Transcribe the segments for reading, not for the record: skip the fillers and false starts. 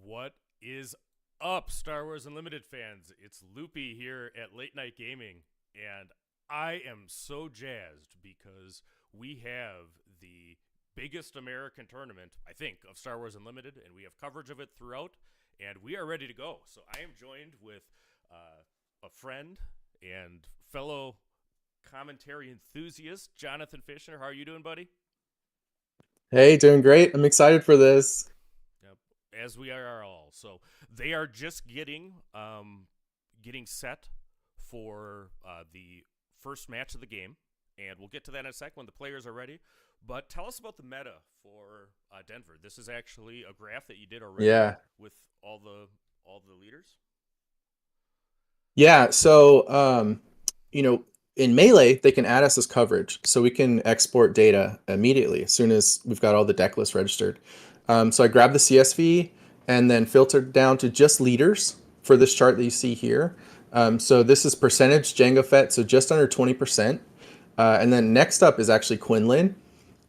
What is up, Star Wars Unlimited fans? It's Loopy here at Late Night Gaming, and I am so jazzed because we have the biggest American tournament, I think, of Star Wars Unlimited, and we have coverage of it throughout, and we are ready to go. So I am joined with a friend and fellow commentary enthusiast, Jonathan Fishner. How are you doing, buddy? Hey, doing great. I'm excited for this. Yep, as we are all. So they are just getting set for the first match of the game, and we'll get to that in a second when the players are ready. But tell us about the meta for Denver. This is actually a graph that you did already Yeah. with all the leaders. Yeah. So, in Melee, they can add us as coverage. So we can export data immediately as soon as we've got all the deck lists registered. So I grabbed the CSV and then filtered down to just leaders for this chart that you see here. So this is percentage Django Fett, so just under 20%. And then next up is actually Quinlan.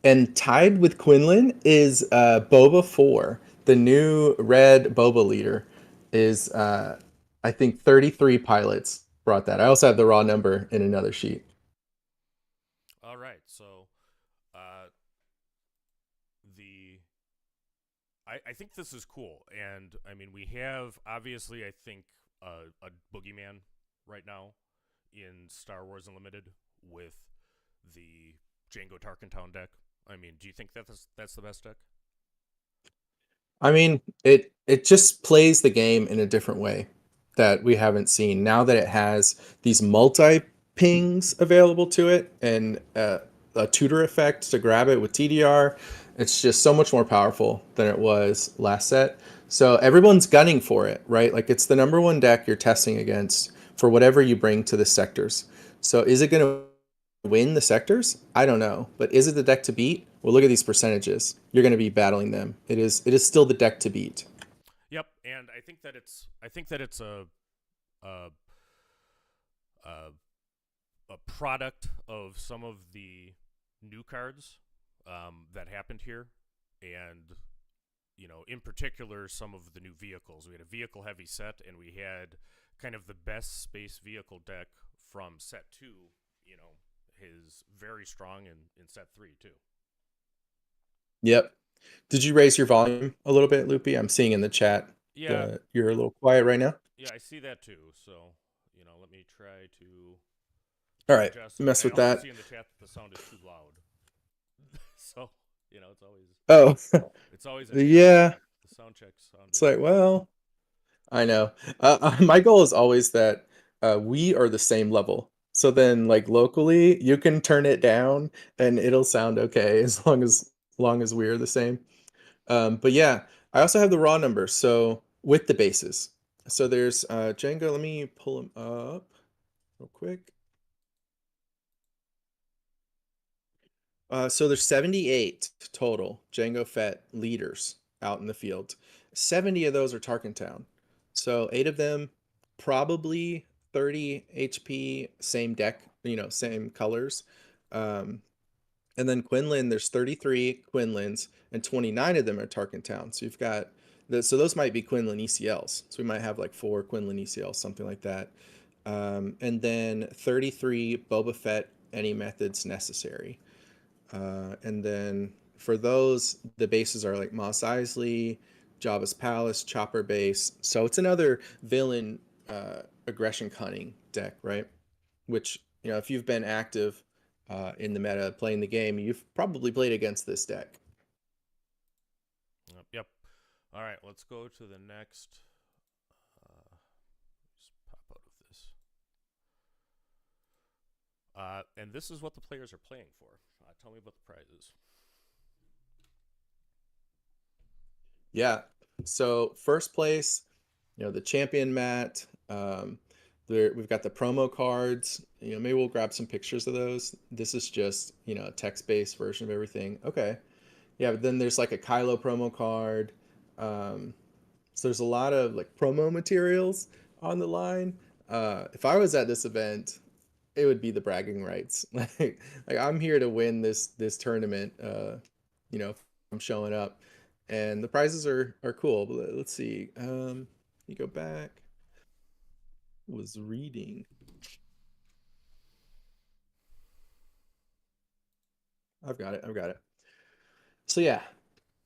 And tied with Quinlan is Boba 4, the new red Boba leader, is I think 33 pilots brought that. I also have the raw number in another sheet. All right, so uh, the I think this is cool, and I mean we have obviously I think a boogeyman right now in Star Wars Unlimited with the Django Tarkentown deck. I mean, do you think that's the best deck? I mean, it just plays the game in a different way that we haven't seen. Now that it has these multi pings available to it and a tutor effect to grab it with TDR, it's just so much more powerful than it was last set. So everyone's gunning for it, right? Like it's the number one deck you're testing against for whatever you bring to the sectors. So is it going to win the sectors? I don't know. But is it the deck to beat? Well, look at these percentages. You're going to be battling them. It is still the deck to beat. Yep, and I think that it's a a, a product of some of the new cards that happened here, and in particular, some of the new vehicles. We had a vehicle heavy set, and we had kind of the best space vehicle deck from set two. You know, his very strong in set three too. Yep. Did you raise your volume a little bit, Loopy? I'm seeing in the chat Yeah, the you're a little quiet right now. yeah, I see that too. So let me try to All right. adjust. And Mess I with also that. see in the chat that the sound is too loud. So it's always Oh, a hey, yeah. the sound check It's sounded like, well, I know. My goal is always that we are the same level. So then, like locally, you can turn it down and it'll sound okay as long as we're the same. But yeah, I also have the raw numbers. So with the bases. So there's Django. Let me pull them up real quick. So there's 78 total Django Fett leaders out in the field. 70 of those are Tarkentown. So eight of them, probably 30 HP, same deck, same colors. Um, and then Quinlan, there's 33 Quinlans, and 29 of them are Tarkentown. So you've got so those might be Quinlan ECLs. So we might have like four Quinlan ECLs, something like that. And then 33 Boba Fett, any methods necessary. And then for those, the bases are like Mos Eisley, Jabba's Palace, Chopper Base. So it's another villain aggression cunning deck, right? Which, if you've been active in the meta playing the game, you've probably played against this deck. Yep. All right, let's go to the next. Just pop out of this. And this is what the players are playing for. Tell me about the prizes. Yeah. So first place, the champion mat. We've got the promo cards. Maybe we'll grab some pictures of those. This is just a text-based version of everything. Okay. Yeah, but then there's like a Kylo promo card. Um, so there's a lot of like promo materials on the line. If I was at this event, it would be the bragging rights. Like I'm here to win this tournament. If I'm showing up, and the prizes are cool. But let's see. You go back. Was reading. I've got it. I've got it. So yeah,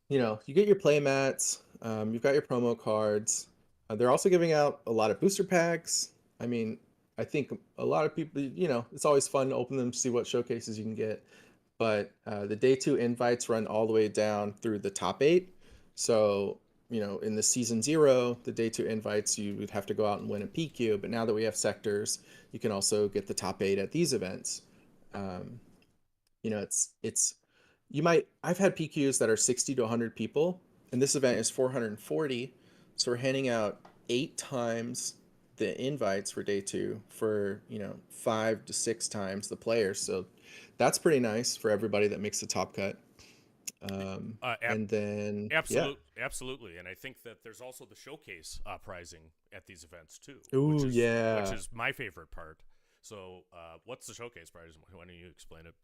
you get your play mats. You've got your promo cards. They're also giving out a lot of booster packs. I mean, I think a lot of people, it's always fun to open them, see what showcases you can get. But the day two invites run all the way down through the top eight. So, in the season zero, the day two invites, you would have to go out and win a PQ. But now that we have sectors, you can also get the top eight at these events. Um, it's you might I've had PQs that are 60 to 100 people, and this event is 440, so we're handing out 8 times the invites for day two for 5 to 6 times the players, so that's pretty nice for everybody that makes the top cut. Uh, ab- And then yeah. absolutely, and I think that there's also the showcase prizing at these events too, Ooh, which yeah. is my favorite part. So, what's the showcase prize? Why don't you explain it?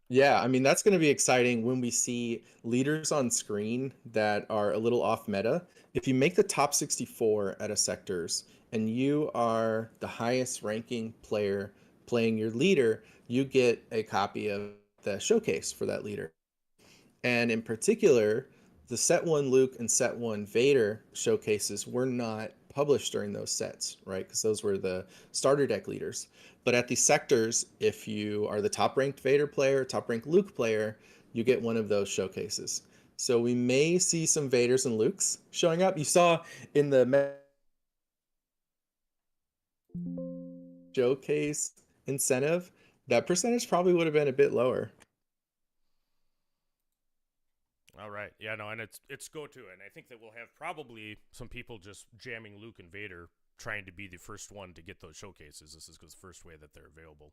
Yeah, I mean, that's going to be exciting when we see leaders on screen that are a little off meta. If you make the top 64 at a sectors and you are the highest ranking player playing your leader, you get a copy of the showcase for that leader. And in particular, the set one Luke and set one Vader showcases were not published during those sets, right? Because those were the starter deck leaders. But at the sectors, if you are the top ranked Vader player, top ranked Luke player, you get one of those showcases. So we may see some Vaders and Lukes showing up. You saw in the showcase incentive, that percentage probably would have been a bit lower. All right, yeah, no, and it's go to, and I think that we'll have probably some people just jamming Luke and Vader, trying to be the first one to get those showcases. This is the first way that they're available.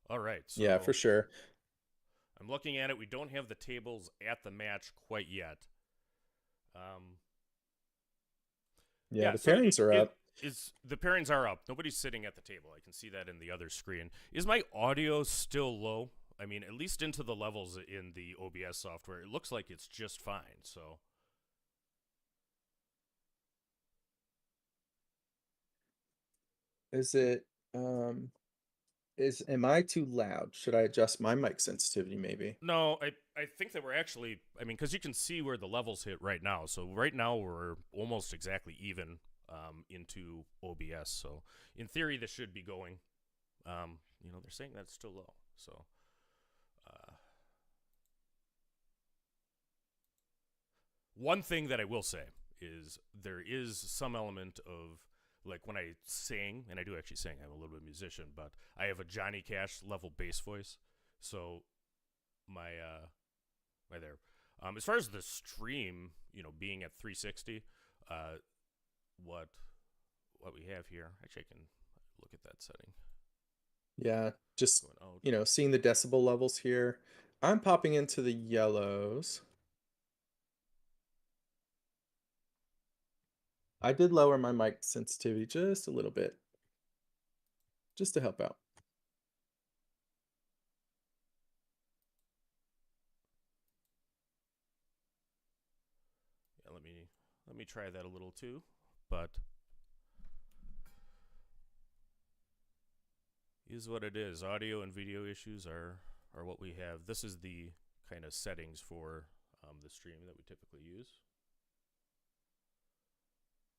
All right, Yeah, for so sure. I'm looking at it. We don't have the tables at the match quite yet. Um, Yeah, yeah, the so pairings are up. is the pairings are up. Nobody's sitting at the table. I can see that in the other screen. Is my audio still low? I mean, at least into the levels in the OBS software, it looks like it's just fine. So, Is it am I too loud? Should I adjust my mic sensitivity maybe? no, I think that we're actually, I mean, because you can see where the levels hit right now. So, right now, we're almost exactly even into OBS. So, in theory, this should be going. They're saying that's still low. So, uh, one thing that I will say is there is some element of like when I sing, and I do actually sing. I'm a little bit of a musician, but I have a Johnny Cash level bass voice. So my there. As far as the stream, being at 360, uh, what what we have here. Actually, I can look at that setting. Yeah, just Going out. seeing the decibel levels here. I'm popping into the yellows. I did lower my mic sensitivity just a little bit, just to help out. Yeah, let me try that a little too. But is what it is. Audio and video issues are what we have. This is the kind of settings for the stream that we typically use.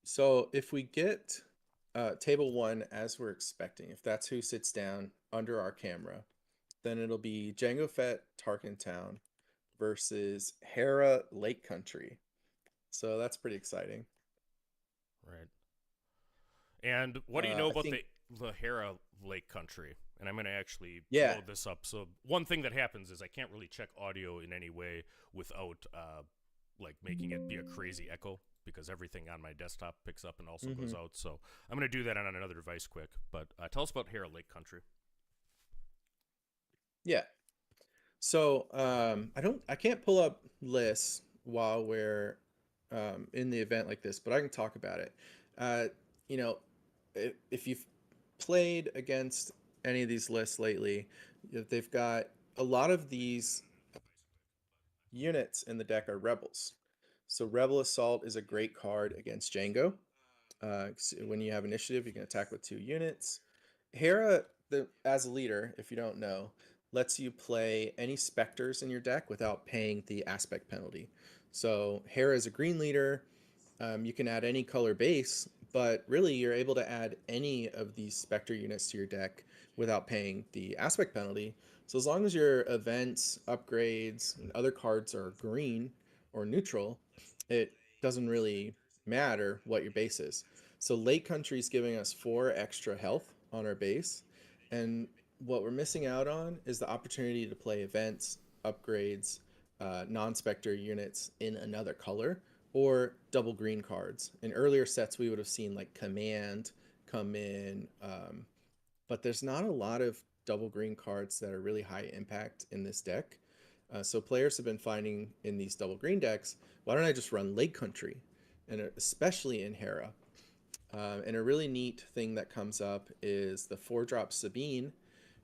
So if we get table one as we're expecting, if that's who sits down under our camera, then it'll be Jango Fett Tarkin Town versus Hera Lake Country. So that's pretty exciting. Right. And what do you know I about think, the Hera Lake country? And I'm going to actually yeah. load this up. So one thing that happens is I can't really check audio in any way without like making it be a crazy echo because everything on my desktop picks up and also Hmm. goes out. So I'm going to do that on another device quick. But tell us about Hera Lake country. Yeah. So I can't pull up lists while we're in the event like this, but I can talk about it. Uh, you know, if you've played against any of these lists lately, they've got a lot of these units in the deck are rebels. So Rebel Assault is a great card against Django. When you have initiative, you can attack with 2 units. Hera, as a leader, if you don't know, lets you play any specters in your deck without paying the aspect penalty. So Hera is a green leader. You can add any color base, but really you're able to add any of these specter units to your deck without paying the aspect penalty. So as long as your events, upgrades, and other cards are green or neutral, it doesn't really matter what your base is. So Lake Country is giving us 4 extra health on our base, and what we're missing out on is the opportunity to play events, upgrades, non-specter units in another color, or double green cards. In earlier sets, we would have seen like Command come in, but there's not a lot of double green cards that are really high impact in this deck. So players have been finding in these double green decks, why don't I just run Lake Country, and especially in Hera. And a really neat thing that comes up is the 4-drop Sabine.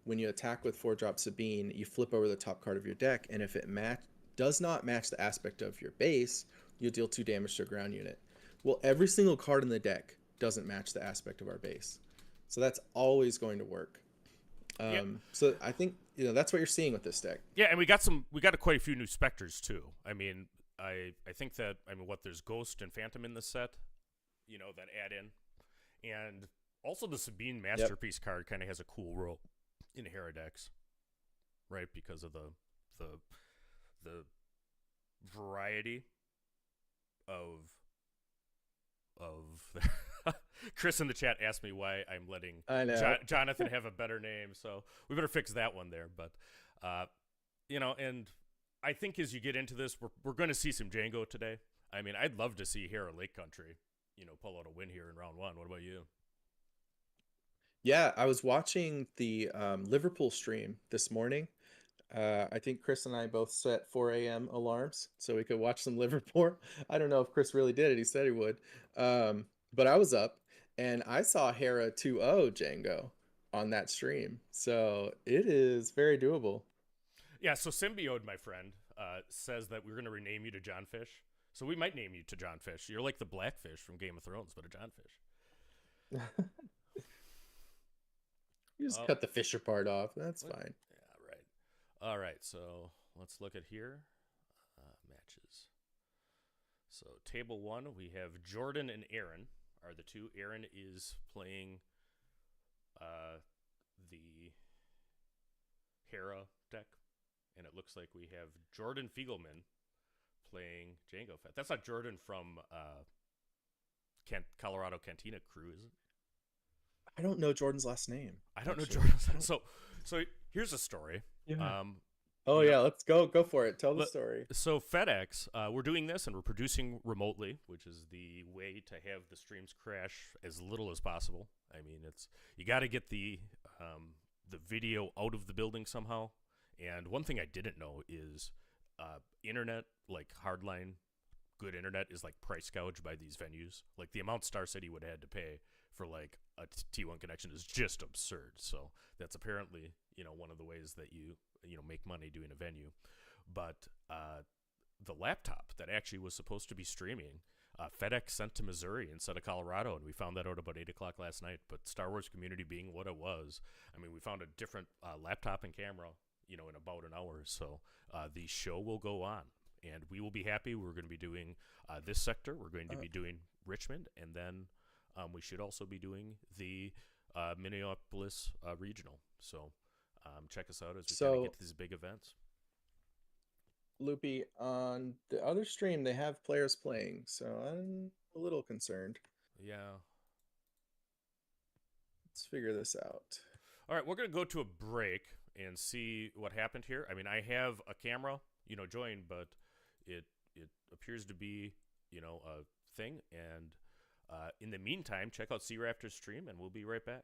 When you attack with 4-drop Sabine, you flip over the top card of your deck, and if it does not match the aspect of your base, you deal 2 damage to a ground unit. Well, every single card in the deck doesn't match the aspect of our base, so that's always going to work. Yeah, So I think that's what you're seeing with this deck. yeah, and we got quite a few new specters too. I mean, I think that what there's Ghost and Phantom in this set, that add in, and also the Sabine Masterpiece card kind of has a cool role in Hera decks, right? Because of the variety of Chris in the chat asked me why I'm letting I know. Jonathan have a better name, so we better fix that one there. But and I think as you get into this, we're going to see some Django today. I mean, I'd love to see Hera Lake Country, pull out a win here in round 1. What about you? Yeah, I was watching the Liverpool stream this morning. I think Chris and I both set 4 a.m. alarms so we could watch some Liverpool. I don't know if Chris really did it. He said he would. But I was up and I saw Hera 2-0 Django on that stream. So it is very doable. Yeah, so Symbiote, my friend, says that we're going to rename you to John Fish. So we might name you to John Fish. You're like the Blackfish from Game of Thrones, but a John Fish. You just cut the Fisher part off. That's what? fine. Yeah, right. All right, so let's look at here. Matches. So table 1, we have Jordan and Aaron are the two. Aaron is playing the Hera deck, and it looks like we have Jordan Fiegelman playing Django Fett. That's not Jordan from Colorado Cantina Crew, is it? I don't know Jordan's last name. I don't know Jordan's. So here's a story. Yeah. Oh yeah, let's go for it. Tell the story. So FedEx, we're doing this and we're producing remotely, which is the way to have the streams crash as little as possible. I mean, you got to get the video out of the building somehow. And one thing I didn't know is internet, like hardline good internet, is like price gouged by these venues. Like the amount Star City would have had to pay for like a T1 connection is just absurd. So that's apparently one of the ways that you make money doing a venue. But the laptop that actually was supposed to be streaming, FedEx sent to Missouri instead of Colorado, and we found that out about 8 o'clock last night. But Star Wars community being what it was, I mean, we found a different laptop and camera in about an hour. So the show will go on, and we will be happy. We're going to be doing this sector. We're going to be doing Richmond, and then we should also be doing the Minneapolis regional. So check us out as we kind of get to these big events. Loopy, on the other stream, they have players playing, so I'm a little concerned. Yeah. Let's figure this out. All right, we're going to go to a break and see what happened here. I mean, I have a camera, joined, but it appears to be, a thing. And in the meantime, check out Sea Raptor's stream, and we'll be right back.